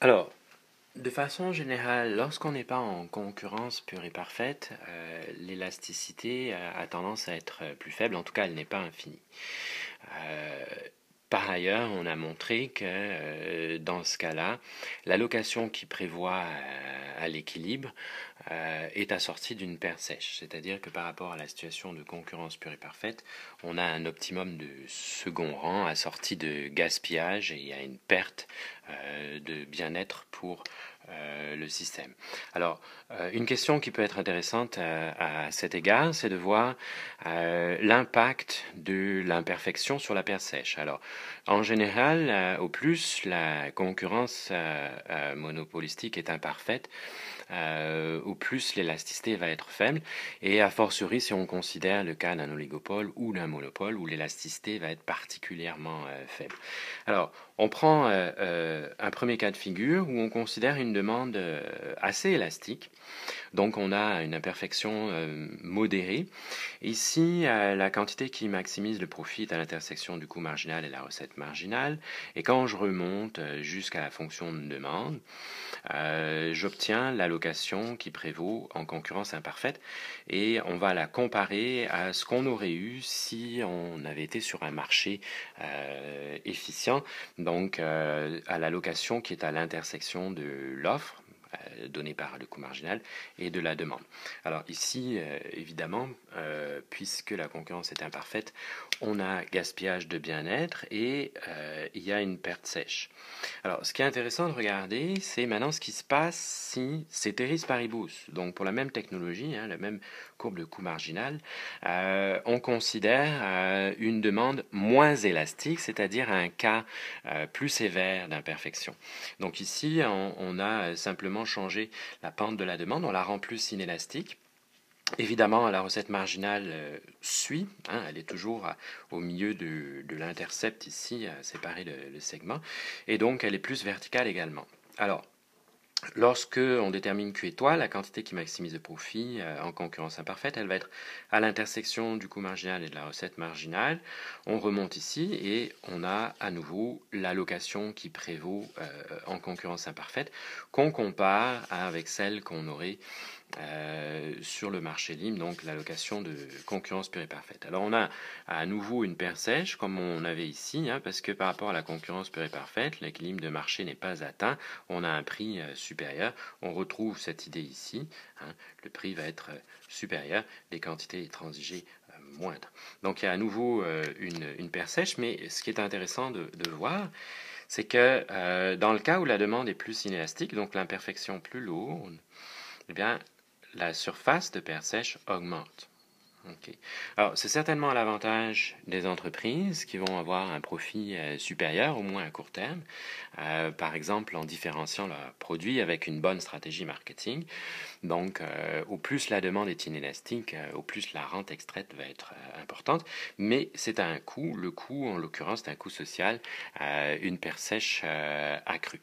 Alors, de façon générale, lorsqu'on n'est pas en concurrence pure et parfaite, l'élasticité a tendance à être plus faible, en tout cas elle n'est pas infinie. Euh, Par ailleurs, on a montré que dans ce cas-là, l'allocation qui prévoit à l'équilibre est assortie d'une paire sèche, c'est-à-dire que par rapport à la situation de concurrence pure et parfaite, on a un optimum de second rang assorti de gaspillage et il y a une perte de bien-être pour le système. Alors, une question qui peut être intéressante à cet égard, c'est de voir l'impact de l'imperfection sur la paire sèche. Alors, en général, au plus la concurrence monopolistique est imparfaite, au plus l'élasticité va être faible, et a fortiori si on considère le cas d'un oligopole ou d'un monopole où l'élasticité va être particulièrement faible. Alors, on prend un premier cas de figure où on considère une demande assez élastique. Donc on a une imperfection modérée. Ici, la quantité qui maximise le profit est à l'intersection du coût marginal et la recette marginale. Et quand je remonte jusqu'à la fonction de demande, j'obtiens l'allocation qui prévaut en concurrence imparfaite. Et on va la comparer à ce qu'on aurait eu si on avait été sur un marché efficient, donc à l'allocation qui est à l'intersection de l'offre donnée par le coût marginal et de la demande. Alors ici, évidemment, puisque la concurrence est imparfaite, on a gaspillage de bien-être et il y a une perte sèche. Alors, ce qui est intéressant de regarder, c'est maintenant ce qui se passe si ceteris paribus, donc pour la même technologie, la même courbe de coût marginal, on considère une demande moins élastique, c'est-à-dire un cas plus sévère d'imperfection. Donc ici, on a simplement changé la pente de la demande, on la rend plus inélastique. Évidemment, la recette marginale suit, elle est toujours au milieu de l'intercept ici, à séparer le segment, et donc elle est plus verticale également. Alors, lorsque on détermine Q étoile, la quantité qui maximise le profit en concurrence imparfaite, elle va être à l'intersection du coût marginal et de la recette marginale. On remonte ici et on a à nouveau l'allocation qui prévaut en concurrence imparfaite qu'on compare avec celle qu'on aurait sur le marché libre, donc l'allocation de concurrence pure et parfaite. Alors on a à nouveau une paire sèche comme on avait ici, parce que par rapport à la concurrence pure et parfaite, l'équilibre de marché n'est pas atteint, on a un prix supérieur, on retrouve cette idée ici, le prix va être supérieur, les quantités transigées moindres. Donc il y a à nouveau une paire sèche, mais ce qui est intéressant de voir, c'est que dans le cas où la demande est plus inélastique, donc l'imperfection plus lourde, eh bien, la surface de paire sèche augmente. Okay. Alors, c'est certainement à l'avantage des entreprises qui vont avoir un profit supérieur, au moins à court terme, par exemple en différenciant leurs produits avec une bonne stratégie marketing. Donc, au plus la demande est inélastique, au plus la rente extraite va être importante, mais c'est à un coût. Le coût, en l'occurrence, c'est un coût social, une paire sèche accrue.